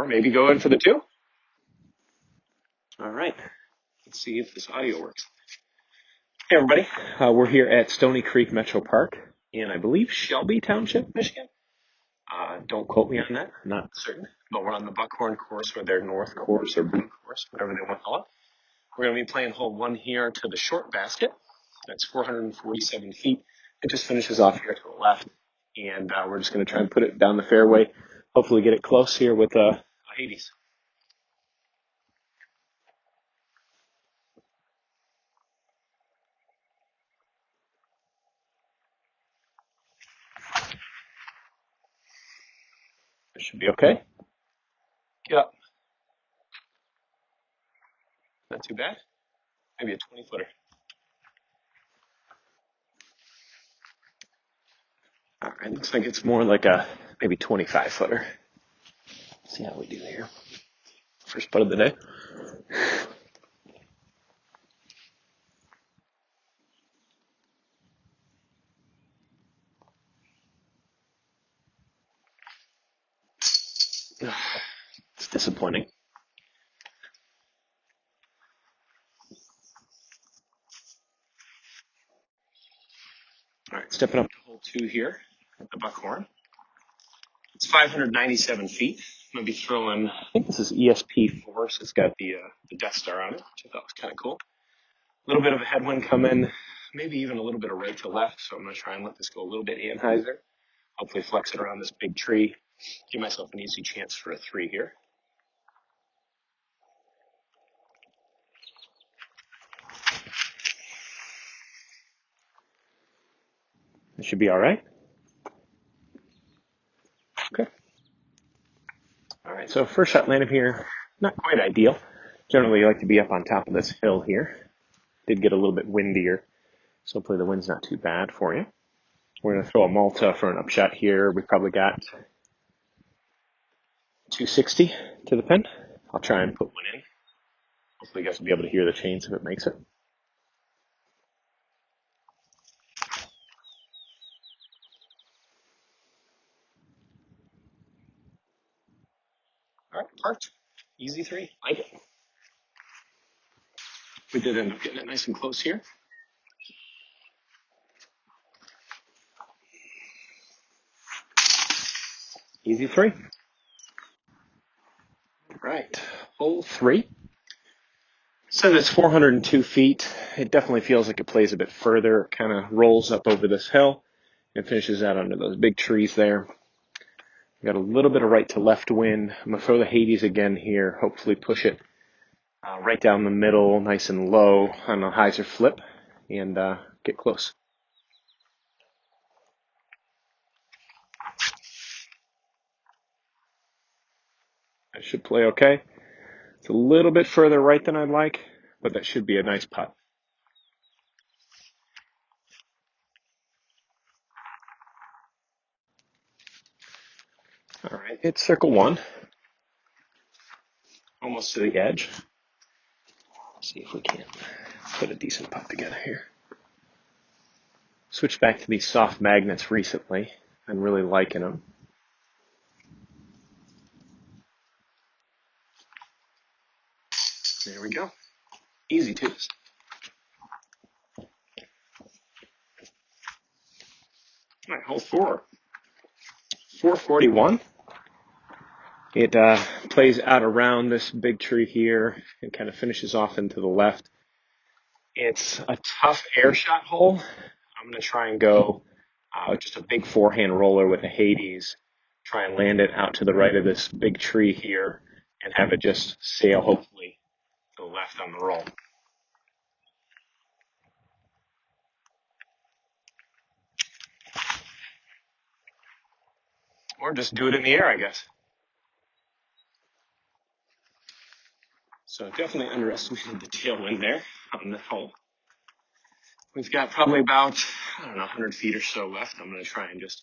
or maybe go in for the 2. All right, let's see if this audio works. Hey everybody, we're here at Stony Creek Metro Park in, I believe, Shelby Township, Michigan. Don't quote me on that, I'm not certain, but we're on the Buckhorn course, or their North course, or Blue course, whatever they want to call it. We're going to be playing hole 1 here to the short basket. That's 447 feet. It just finishes off here to the left, and we're just going to try and put it down the fairway, hopefully get it close here with a Hades. It should be okay. Get up. Not too bad. Maybe a 20-footer. All right, looks like it's more like a maybe 25-footer. See how we do here. First putt of the day. It's disappointing. All right, stepping up to hole 2 here at the Buckhorn. It's 597 feet. I'm going to be throwing, I think this is ESP4, so it's got the Death Star on it, which I thought was kind of cool. A little bit of a headwind coming, maybe even a little bit of right to left, so I'm going to try and let this go a little bit Anheuser. Hopefully flex it around this big tree. Give myself an easy chance for a 3 here. It should be all right. Okay. All right, so first shot landed here, not quite ideal. Generally, you like to be up on top of this hill here. Did get a little bit windier, so hopefully the wind's not too bad for you. We're going to throw a Malta for an upshot here. We probably got 260 to the pin. I'll try and put one in. Hopefully you guys will be able to hear the chains if it makes it. All right, parked. Easy 3. Like it. We did end up getting it nice and close here. Easy 3. Right, hole 3. Says it's 402 feet. It definitely feels like it plays a bit further. It kind of rolls up over this hill and finishes out under those big trees there. Got a little bit of right to left wind. I'm going to throw the Hades again here. Hopefully push it right down the middle, nice and low on a hyzer flip, and get close. I should play okay. It's a little bit further right than I'd like, but that should be a nice putt. All right, it's circle 1. Almost to the edge. Let's see if we can put a decent putt together here. Switched back to these soft magnets recently. I'm really liking them. There we go. Easy twos. All right, hole 4. 441. It plays out around this big tree here and kind of finishes off into the left. It's a tough air shot hole. I'm going to try and go just a big forehand roller with a Hades. Try and land it out to the right of this big tree here and have it just sail, hopefully, to the left on the roll. Or just do it in the air, I guess. So definitely underestimated the tailwind there on the hole. We've got probably about, 100 feet or so left. I'm going to try and just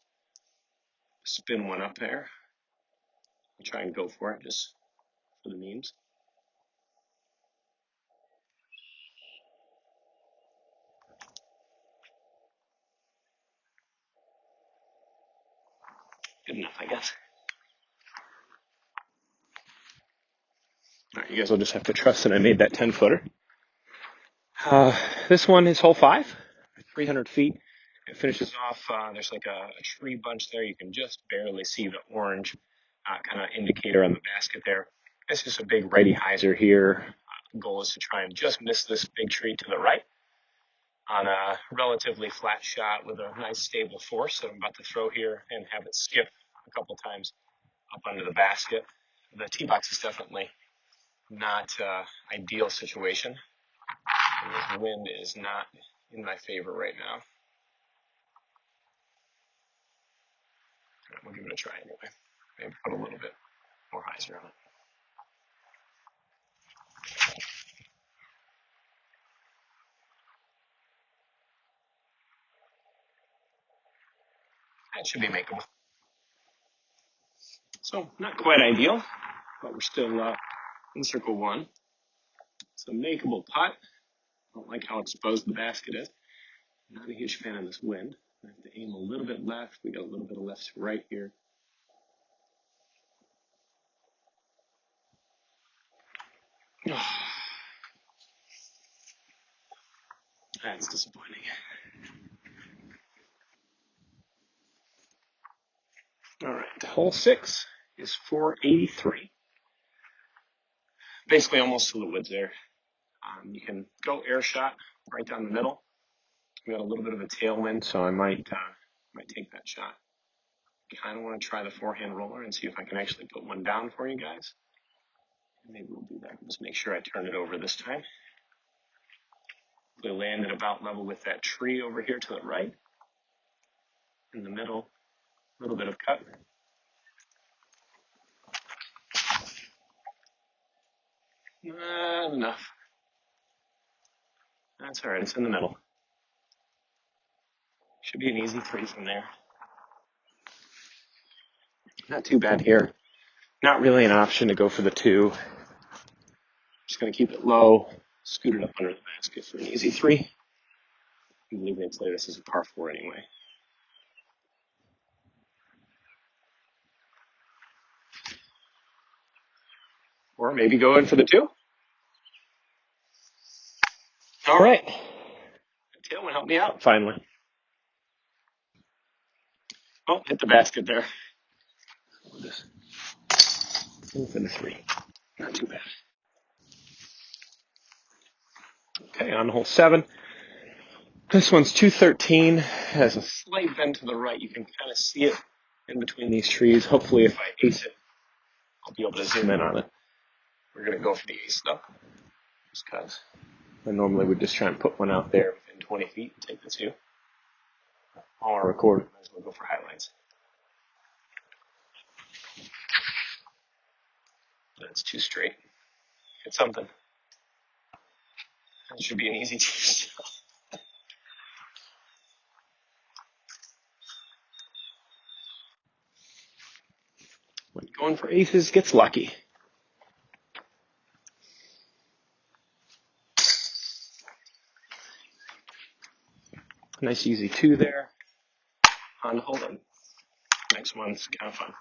spin one up there. I'll try and go for it just for the memes. Good enough, I guess. You guys will just have to trust that I made that 10-footer. This one is hole 5, 300 feet. It finishes off, there's like a tree bunch there. You can just barely see the orange kind of indicator on the basket there. It's just a big righty hyzer here. Goal is to try and just miss this big tree to the right on a relatively flat shot with a nice stable force that I'm about to throw here and have it skip a couple times up under the basket. The tee box is definitely not ideal situation. And this wind is not in my favor right now. We'll give it a try anyway. Maybe put a little bit more hyzer on it. That should be makeable. So not quite ideal, but we're still in circle 1. It's a makeable putt. I don't like how exposed the basket is. Not a huge fan of this wind. I have to aim a little bit left. We got a little bit of left to right here. That's disappointing. All right, hole 6 is 483. Basically almost to the woods there. You can go air shot right down the middle. We got a little bit of a tailwind, so I might take that shot. Kind of want to try the forehand roller and see if I can actually put one down for you guys. Maybe we'll do that. Just make sure I turn it over this time. We land at about level with that tree over here to the right. In the middle, a little bit of cut. Not enough. That's all right. It's in the middle. Should be an easy 3 from there. Not too bad here. Not really an option to go for the 2. Just going to keep it low, scoot it up under the basket for an easy 3. I believe they play this as a par 4 anyway. Or maybe go in for the 2. All right. The tailwind helped me out finally. Oh, hit the basket there. Just in for the 3. Not too bad. Okay, on hole 7. This one's 213. Has a slight bend to the right. You can kind of see it in between these trees. Hopefully, if I ace it, I'll be able to zoom in on it. We're going to go for the ace, though, just because I normally would just try and put one out there within 20 feet and take the 2. While I record, might as well go for highlights. That's 2 straight. Hit something. That should be an easy 2 still. When going for aces gets lucky. Nice easy 2 there. On hold on. Next one's kind of fun.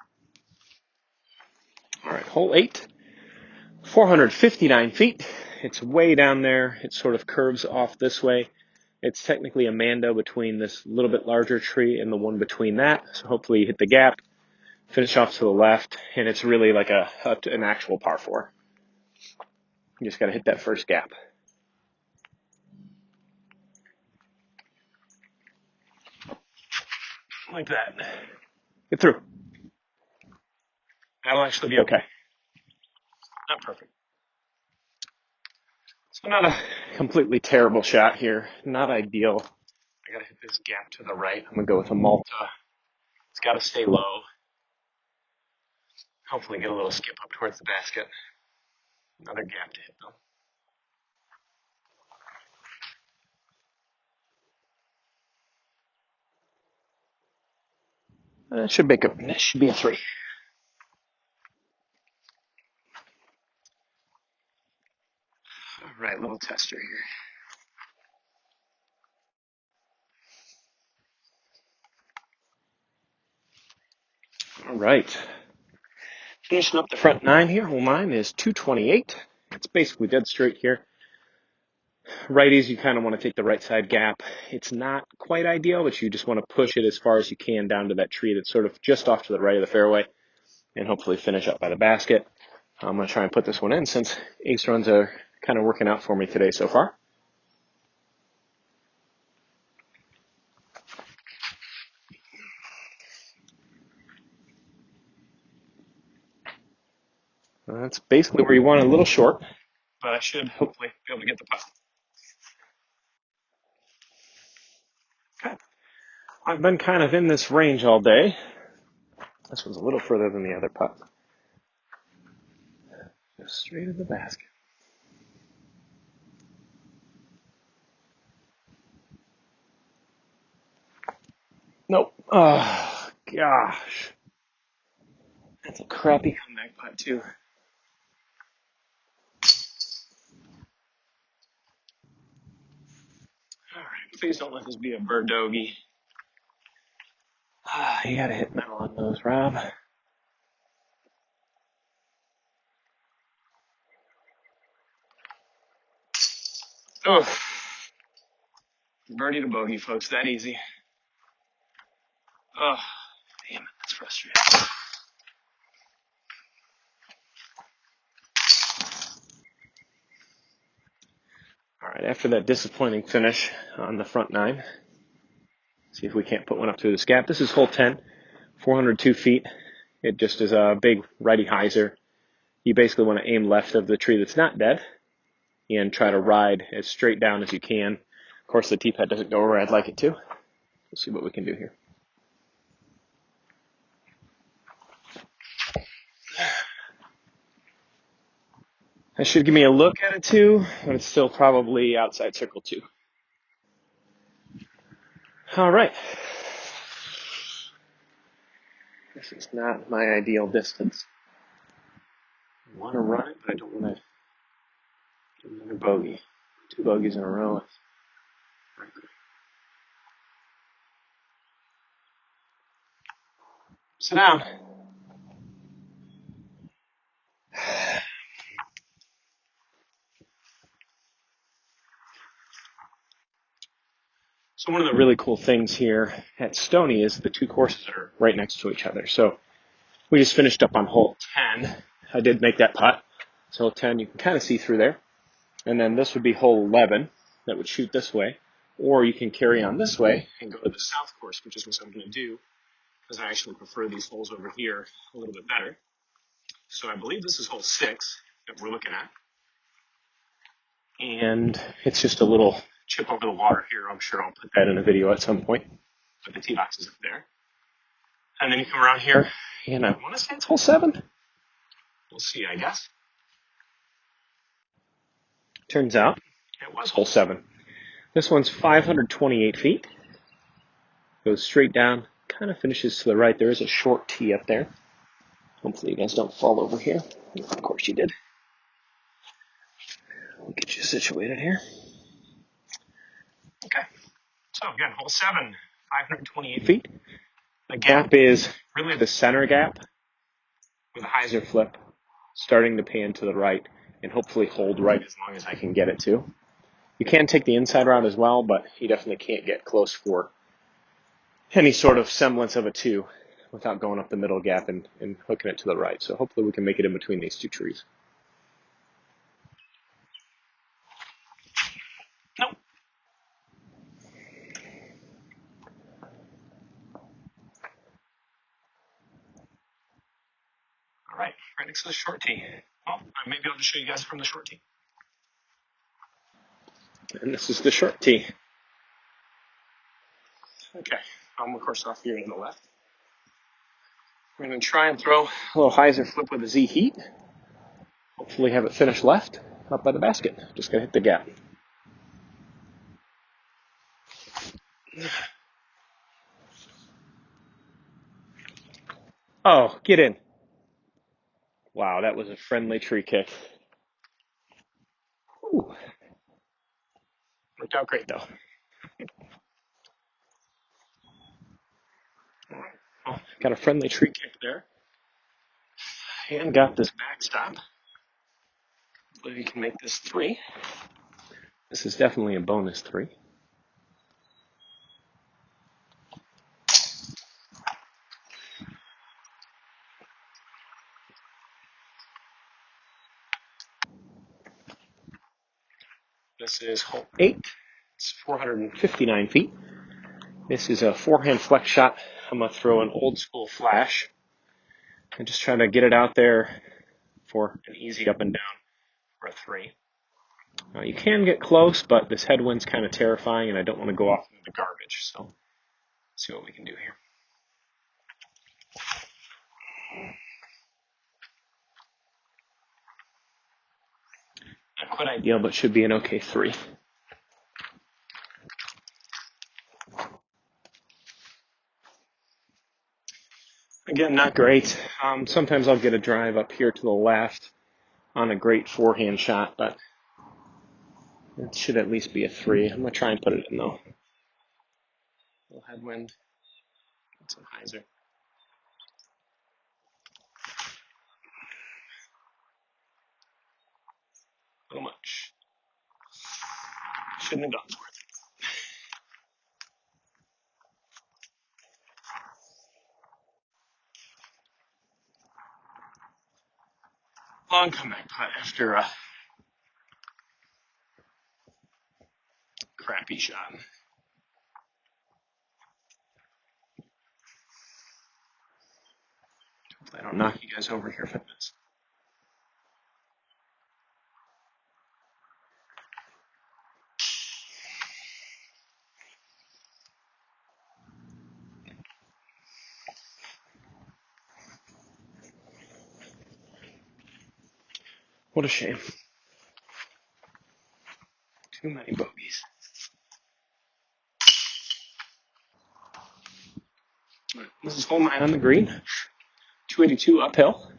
All right, hole 8. 459 feet. It's way down there. It sort of curves off this way. It's technically a mando between this little bit larger tree and the one between that. So hopefully you hit the gap, finish off to the left, and it's really like an actual par 4. You just got to hit that first gap. Like that. Get through. That'll actually be okay. Not perfect. So not a completely terrible shot here. Not ideal. I got to hit this gap to the right. I'm going to go with a Malta. It's got to stay low. Hopefully get a little skip up towards the basket. Another gap to hit though. That should be a 3. All right, little tester here. All right. Finishing up the front 9 here. Hole 9 is 228. It's basically dead straight here. Righties, you kind of want to take the right side gap. It's not quite ideal, but you just want to push it as far as you can down to that tree that's sort of just off to the right of the fairway and hopefully finish up by the basket. I'm going to try and put this one in since ace runs are kind of working out for me today so far. That's basically where you want it, a little short, but I should hopefully be able to get the putt. Okay. I've been kind of in this range all day. This one's a little further than the other putt. Just straight in the basket. Nope. Oh, gosh. That's a crappy comeback putt, too. All right, please don't let this be a bird doggy. You gotta hit metal on those, Rob. Oh, birdie to bogey, folks. That easy. Oh, damn it. That's frustrating. All right, after that disappointing finish on the front nine, see if we can't put one up through this gap. This is hole 10, 402 feet. It just is a big righty hyzer. You basically want to aim left of the tree that's not dead and try to ride as straight down as you can. Of course, the tee pad doesn't go where I'd like it to. We'll see what we can do here. That should give me a look at it too, but it's still probably outside circle 2. All right. This is not my ideal distance. I want to run it, but I don't want to get another bogey. 2 bogeys in a row. Sit down. So one of the really cool things here at Stony is the 2 courses are right next to each other. So we just finished up on hole 10. I did make that putt. So hole 10, you can kind of see through there. And then this would be hole 11 that would shoot this way. Or you can carry on this way and go to the south course, which is what I'm going to do, because I actually prefer these holes over here a little bit better. So I believe this is hole 6 that we're looking at. And it's just a little chip over the water here. I'm sure I'll put that in a video at some point. But the tee box is up there. And then you come around here, and I want to say it's hole 7. We'll see, I guess. Turns out it was hole 7. This one's 528 feet. Goes straight down, kind of finishes to the right. There is a short tee up there. Hopefully you guys don't fall over here. Of course you did. We'll get you situated here. Okay. So again, hole 7, 528 feet. The gap is really the center gap with a hyzer flip, starting to pan to the right, and hopefully hold right as long as I can get it to. You can take the inside route as well, but you definitely can't get close for any sort of semblance of a 2 without going up the middle gap and hooking it to the right. So hopefully we can make it in between these 2 trees. Nope. All right next to the short tee. Well, maybe I'll just show you guys from the short tee. And this is the short tee. Okay, I'm of course off here to the left. We're going to try and throw a little hyzer flip with a Z heat. Hopefully have it finish left, up by the basket. Just going to hit the gap. Oh, get in. Wow, that was a friendly tree kick. Ooh. Worked out great, though. Well, got a friendly tree kick there. And got this backstop. Hopefully Hopefully we can make this 3. This is definitely a bonus 3. This is hole 8. It's 459 feet. This is a forehand flex shot. I'm going to throw an old school flash and just try to get it out there for an easy up and down for a 3. You can get close, but this headwind's kind of terrifying, and I don't want to go off into the garbage. So let's see what we can do here. Not quite ideal, but should be an okay 3. Again, not great. Sometimes I'll get a drive up here to the left on a great forehand shot, but it should at least be a 3. I'm going to try and put it in, though. A little headwind. Get some hyzer. A little much. Shouldn't have gone for it. Long comeback putt after a crappy shot. Hopefully I don't knock you guys over here if it does. What a shame. Too many bogeys. This is hole 9 on the green. 282 uphill.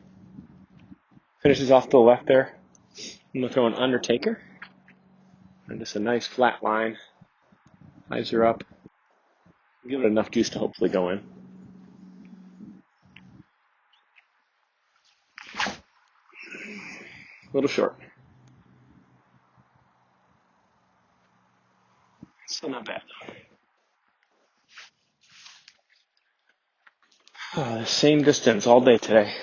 Finishes off to the left there. I'm going to throw an Undertaker. And just a nice flat line. Eyes are up. Give it enough juice to hopefully go in. A little short. Still not bad though. Same distance all day today.